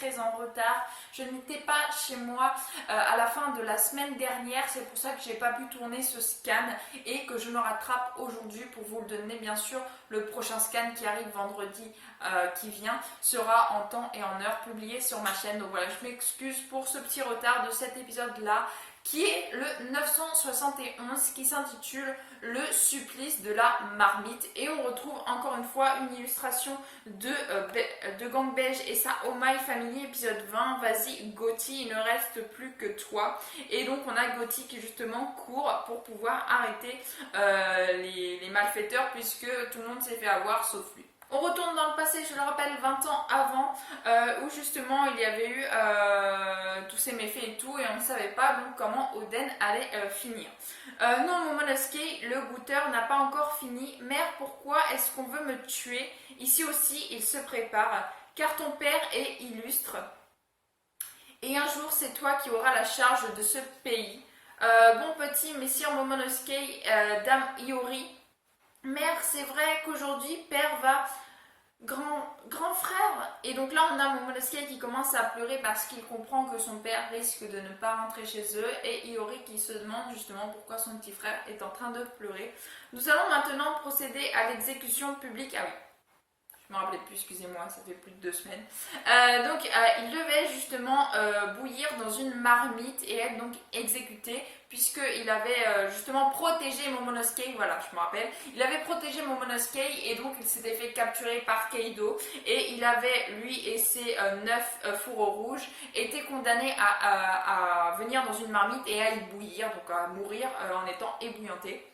très en retard. Je n'étais pas chez moi à la fin de la semaine dernière, c'est pour ça que j'ai pas pu tourner ce scan et que je me rattrape aujourd'hui pour vous le donner. Bien sûr, le prochain scan qui arrive vendredi qui vient sera en temps et en heure publié sur ma chaîne. Donc voilà, je m'excuse pour ce petit retard de cet épisode là qui est le 971 qui s'intitule Le supplice de la marmite, et on retrouve encore une fois une illustration de Gang Beige et sa Oh My Family épisode 20. Vas-y Gotti, il ne reste plus que toi. Et donc on a Gotti qui justement court pour pouvoir arrêter les malfaiteurs, puisque tout le monde s'est fait avoir sauf lui. On retourne dans le passé, je le rappelle, 20 ans avant, où justement il y avait eu tous ces méfaits et tout, et on ne savait pas donc comment Oden allait finir. Non, Momonosuke, le goûteur n'a pas encore fini. Mère, pourquoi est-ce qu'on veut me tuer? Ici aussi, il se prépare, car ton père est illustre. Et un jour, c'est toi qui auras la charge de ce pays. Bon petit, messire Momonosuke, dame Iori. Mère, c'est vrai qu'aujourd'hui, père va... Grand frère. Et donc là on a Momonosuke qui commence à pleurer parce qu'il comprend que son père risque de ne pas rentrer chez eux, et Iori qui se demande justement pourquoi son petit frère est en train de pleurer. Nous allons maintenant procéder à l'exécution publique. Ah oui, je me rappelais plus, excusez-moi, ça fait plus de 2 semaines. Il devait justement bouillir dans une marmite et être donc exécuté, puisqu'il avait justement protégé Momonosuke. Voilà, je me rappelle. Il avait protégé Momonosuke et donc il s'était fait capturer par Kaido, et il avait, lui et ses 9 fourreaux rouges, été condamnés à venir dans une marmite et à y bouillir, donc à mourir en étant ébouillantés.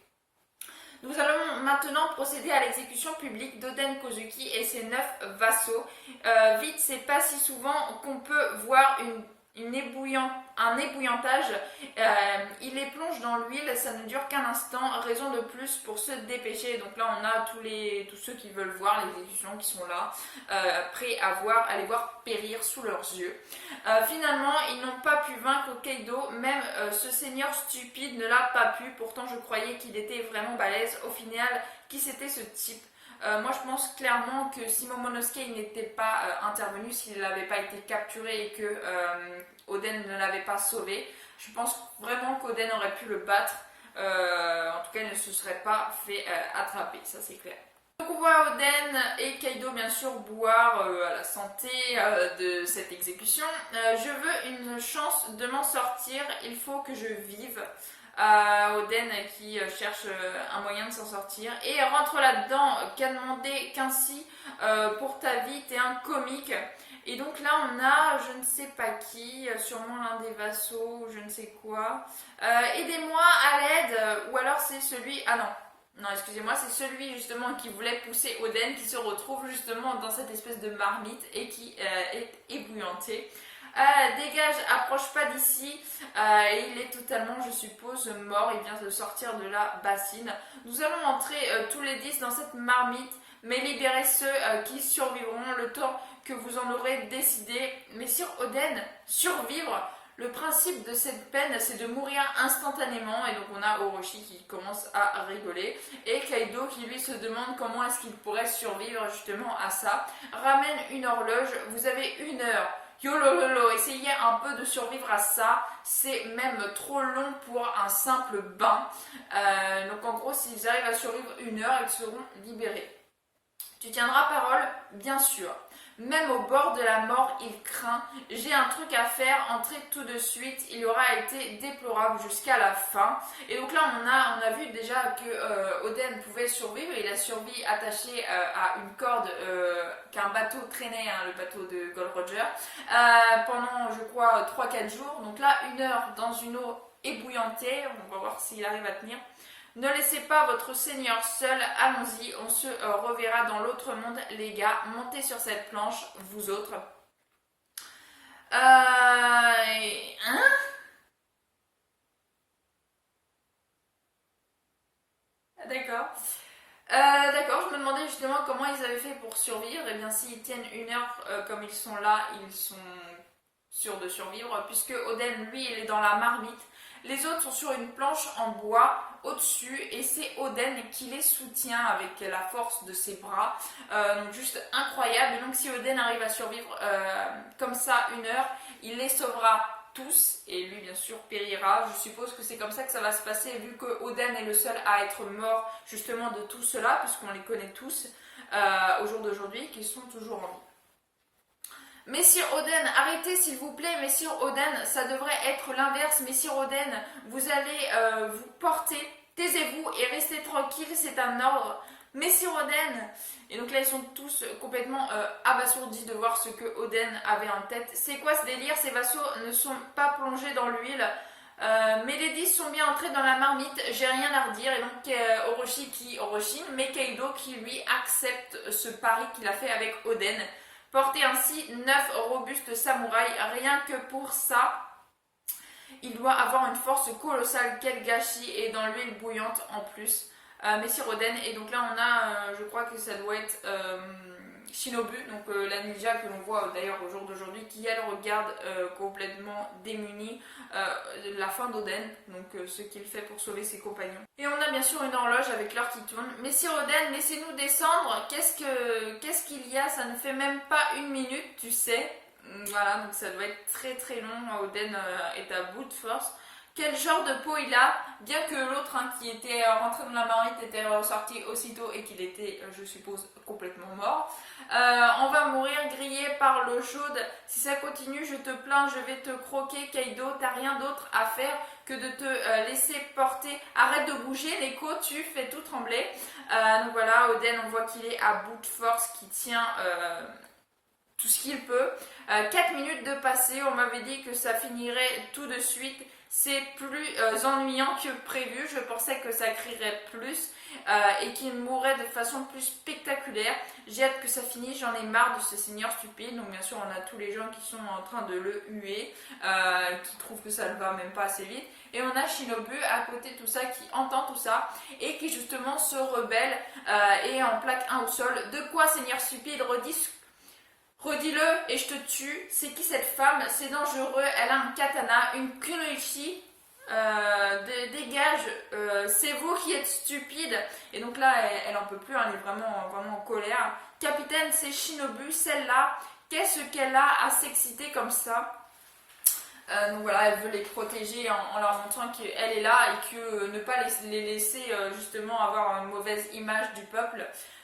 Nous allons maintenant procéder à l'exécution publique d'Oden Kozuki et ses 9 vassaux. Vite, c'est pas si souvent qu'on peut voir un ébouillantage. Il les plonge dans l'huile, ça ne dure qu'un instant, raison de plus pour se dépêcher. Donc là, on a tous ceux qui veulent voir l'exécution qui sont là, prêts à les voir périr sous leurs yeux. Finalement, ils n'ont pas pu vaincre Kaido, même ce seigneur stupide ne l'a pas pu. Pourtant, je croyais qu'il était vraiment balèze. Au final, qui c'était ce type? Moi je pense clairement que si Momonosuke n'était pas intervenu, s'il n'avait pas été capturé et que Oden ne l'avait pas sauvé, je pense vraiment qu'Oden aurait pu le battre. En tout cas, il ne se serait pas fait attraper, ça c'est clair. Donc on voit Oden et Kaido bien sûr boire à la santé de cette exécution. Je veux une chance de m'en sortir, il faut que je vive. Oden qui cherche un moyen de s'en sortir et rentre là-dedans, qu'a demandé qu'ainsi pour ta vie, t'es un comique. Et donc là on a je ne sais pas qui, sûrement l'un des vassaux ou je ne sais quoi. Aidez-moi à l'aide, ou alors c'est celui... Ah non, excusez-moi, c'est celui justement qui voulait pousser Oden qui se retrouve justement dans cette espèce de marmite et qui est ébouillanté. Dégage, approche pas d'ici. Il est totalement, je suppose, mort. Il vient de sortir de la bassine. Nous allons entrer tous les 10 dans cette marmite, mais libérer ceux qui survivront le temps que vous en aurez décidé. Messire Oden, survivre. Le principe de cette peine, c'est de mourir instantanément. Et donc on a Orochi qui commence à rigoler. Et Kaido qui lui se demande comment est-ce qu'il pourrait survivre justement à ça. Ramène une horloge. Vous avez 1 heure. Yolololo, essayez un peu de survivre à ça, c'est même trop long pour un simple bain. Donc en gros, s'ils arrivent à survivre 1 heure, ils seront libérés. Tu tiendras parole, bien sûr. Même au bord de la mort, il craint. J'ai un truc à faire, entrez tout de suite. Il aura été déplorable jusqu'à la fin. Et donc là, on a vu déjà que Oden pouvait survivre. Il a survécu attaché à une corde qu'un bateau traînait, le bateau de Gold Roger, pendant, je crois, 3-4 jours. Donc là, 1 heure dans une eau ébouillantée. On va voir s'il arrive à tenir. Ne laissez pas votre seigneur seul, allons-y, on se reverra dans l'autre monde, les gars. Montez sur cette planche, vous autres. D'accord. D'accord, je me demandais justement comment ils avaient fait pour survivre. Et bien s'ils tiennent 1 heure comme ils sont là, ils sont sûr de survivre, puisque Oden, lui, il est dans la marmite. Les autres sont sur une planche en bois au-dessus et c'est Oden qui les soutient avec la force de ses bras. Donc juste incroyable. Et donc si Oden arrive à survivre comme ça 1 heure, il les sauvera tous et lui bien sûr périra. Je suppose que c'est comme ça que ça va se passer vu que Oden est le seul à être mort justement de tout cela, puisqu'on les connaît tous au jour d'aujourd'hui, qui sont toujours en vie. Messire Oden, arrêtez s'il vous plaît, Messire Oden, ça devrait être l'inverse. Messire Oden, vous allez vous porter, taisez-vous et restez tranquille, c'est un ordre. Messire Oden. Et donc là, ils sont tous complètement abasourdis de voir ce que Oden avait en tête. C'est quoi ce délire? Ces vassaux ne sont pas plongés dans l'huile. Mes ladies sont bien entrés dans la marmite, j'ai rien à redire. Et donc Orochi, mais Kaido qui lui accepte ce pari qu'il a fait avec Oden. Porter ainsi 9 robustes samouraïs, rien que pour ça, il doit avoir une force colossale. Quel gâchis, et dans l'huile bouillante en plus. Messire Oden, et donc là on a, je crois que ça doit être Shinobu, donc la ninja que l'on voit d'ailleurs au jour d'aujourd'hui, qui elle regarde complètement démunie la fin d'Oden, donc ce qu'il fait pour sauver ses compagnons. Et on a bien sûr une horloge avec l'heure qui tourne. Messire Oden, laissez-nous descendre. Qu'est-ce qu'il y a? Ça ne fait même pas 1 minute, tu sais. Voilà, donc ça doit être très très long. Oden est à bout de force. Quel genre de peau il a, bien que l'autre qui était rentré dans la marmite était ressorti aussitôt et qu'il était, je suppose, complètement mort. On va mourir grillé par l'eau chaude. Si ça continue, je te plains, je vais te croquer, Kaido. T'as rien d'autre à faire que de te laisser porter. Arrête de bouger, Neko, tu fais tout trembler. Donc voilà, Oden, on voit qu'il est à bout de force, qui tient tout ce qu'il peut. 4 minutes de passé, on m'avait dit que ça finirait tout de suite. C'est plus ennuyant que prévu. Je pensais que ça crierait plus et qu'il mourrait de façon plus spectaculaire. J'ai hâte que ça finisse. J'en ai marre de ce seigneur stupide. Donc bien sûr, on a tous les gens qui sont en train de le huer, qui trouvent que ça ne va même pas assez vite. Et on a Shinobu à côté de tout ça, qui entend tout ça et qui justement se rebelle et en plaque un au sol. De quoi, seigneur stupide? Redis-le et je te tue. C'est qui cette femme? C'est dangereux. Elle a un katana, une kunoichi. Dégage. C'est vous qui êtes stupide. Et donc là, elle en peut plus. Elle est vraiment en colère. Capitaine, c'est Shinobu, celle-là. Qu'est-ce qu'elle a à s'exciter comme ça? Donc voilà, elle veut les protéger en leur montrant qu'elle est là et que ne pas les laisser justement avoir une mauvaise image du peuple.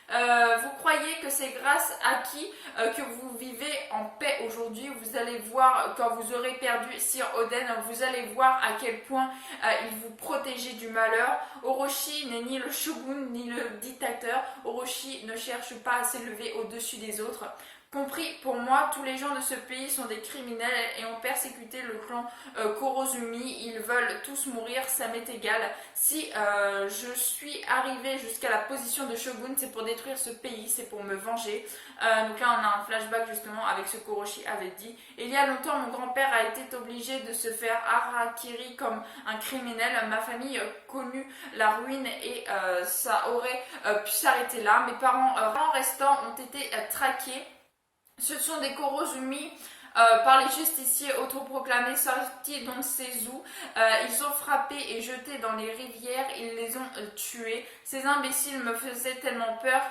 Vous croyez que c'est grâce à qui que vous vivez en paix aujourd'hui? Vous allez voir, quand vous aurez perdu Sir Oden, vous allez voir à quel point il vous protégeait du malheur. Orochi n'est ni le shogun ni le dictateur. Orochi ne cherche pas à s'élever au-dessus des autres. Compris pour moi, tous les gens de ce pays sont des criminels et ont persécuté le clan Kurozumi. Ils veulent tous mourir, ça m'est égal. Si je suis arrivée jusqu'à la position de shogun, c'est pour détruire ce pays, c'est pour me venger. Donc là, on a un flashback justement avec ce qu'Orochi avait dit. Il y a longtemps, mon grand-père a été obligé de se faire harakiri comme un criminel. Ma famille connut la ruine et ça aurait pu s'arrêter là. Mes parents restants ont été traqués. Ce sont des Kurozumi par les justiciers autoproclamés sortis d'Onsezu. Ils ont frappé et jeté dans les rivières, ils les ont tués. Ces imbéciles me faisaient tellement peur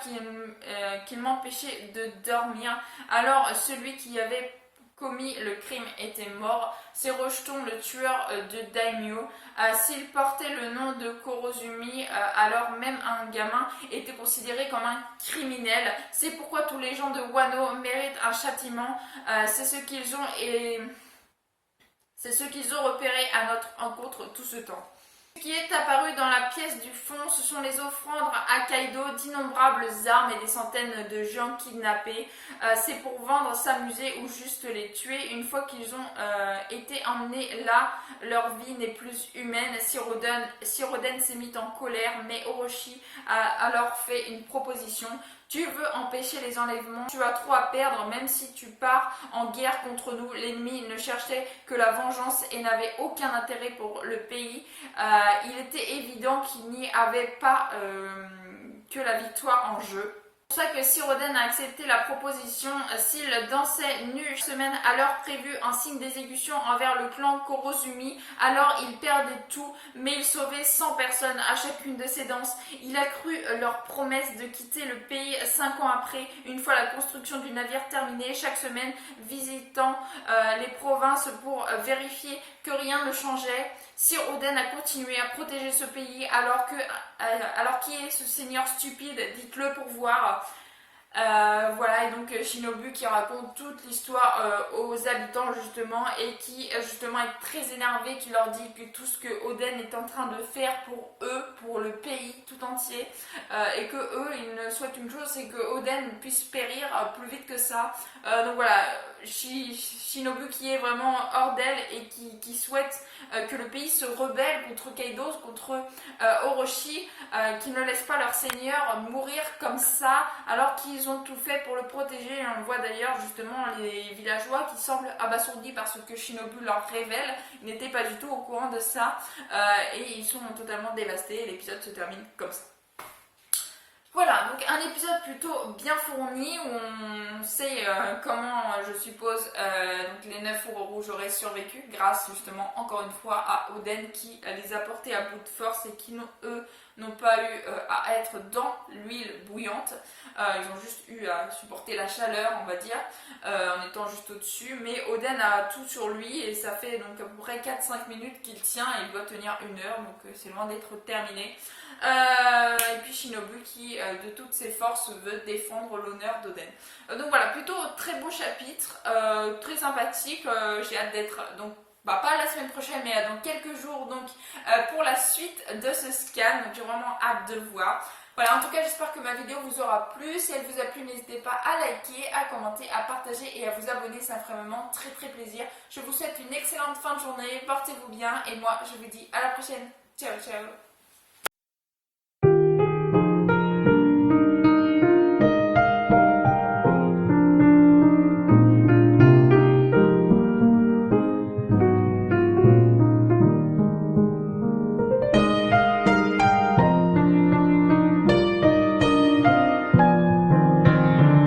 qu'ils m'empêchaient de dormir. Alors celui qui avait commis le crime était mort. C'est Rejeton, le tueur de Daimyo. S'il portait le nom de Kurozumi, alors même un gamin était considéré comme un criminel. C'est pourquoi tous les gens de Wano méritent un châtiment. C'est ce qu'ils ont repéré à notre encontre tout ce temps. Ce qui est apparu dans la pièce du fond, ce sont les offrandes à Kaido d'innombrables armes et des centaines de gens kidnappés. C'est pour vendre, s'amuser ou juste les tuer. Une fois qu'ils ont été emmenés là, leur vie n'est plus humaine. Sir Oden s'est mis en colère, mais Orochi a alors fait une proposition. Tu veux empêcher les enlèvements, tu as trop à perdre, même si tu pars en guerre contre nous. L'ennemi ne cherchait que la vengeance et n'avait aucun intérêt pour le pays. Il était évident qu'il n'y avait pas que la victoire en jeu. C'est pour ça que Sir Oden a accepté la proposition. S'il dansait nu chaque semaine à l'heure prévue en signe d'exécution envers le clan Korozumi, alors il perdait tout, mais il sauvait 100 personnes à chacune de ses danses. Il a cru leur promesse de quitter le pays 5 ans après, une fois la construction du navire terminée, chaque semaine visitant les provinces pour vérifier que rien ne changeait. Sir Oden a continué à protéger ce pays alors qui est ce seigneur stupide, dites-le pour voir. Voilà, et donc Shinobu qui raconte toute l'histoire aux habitants justement, et qui justement est très énervé, qui leur dit que tout ce que Oden est en train de faire pour eux, pour le pays tout entier, et que eux ils ne souhaitent une chose, c'est que Oden puisse périr plus vite que ça. Donc voilà, Shinobu qui est vraiment hors d'elle et qui souhaite que le pays se rebelle contre Kaido, contre Orochi, qui ne laissent pas leur seigneur mourir comme ça alors qu'ils ont tout fait pour le protéger. On voit d'ailleurs justement les villageois qui semblent abasourdis par ce que Shinobu leur révèle. Ils n'étaient pas du tout au courant de ça, et ils sont totalement dévastés, et l'épisode se termine comme ça. Voilà, donc un épisode plutôt bien fourni où on sait comment, je suppose, donc les 9 fourreaux rouges auraient survécu grâce justement encore une fois à Oden qui les a portés à bout de force et qui eux n'ont pas eu à être dans l'huile bouillante. Ils ont juste eu à supporter la chaleur, on va dire, en étant juste au-dessus. Mais Oden a tout sur lui et ça fait donc à peu près 4-5 minutes qu'il tient, et il doit tenir 1 heure, donc c'est loin d'être terminé. Et puis Shinobu qui de toutes ses forces veut défendre l'honneur d'Oden. Donc voilà, plutôt très beau chapitre, très sympathique. J'ai hâte d'être donc pas la semaine prochaine, mais dans quelques jours donc pour la suite de ce scan. Donc j'ai vraiment hâte de le voir. Voilà, en tout cas j'espère que ma vidéo vous aura plu. Si elle vous a plu, n'hésitez pas à liker, à commenter, à partager et à vous abonner, ça me ferait vraiment très très plaisir. Je vous souhaite une excellente fin de journée, portez-vous bien et moi je vous dis à la prochaine. Ciao ciao.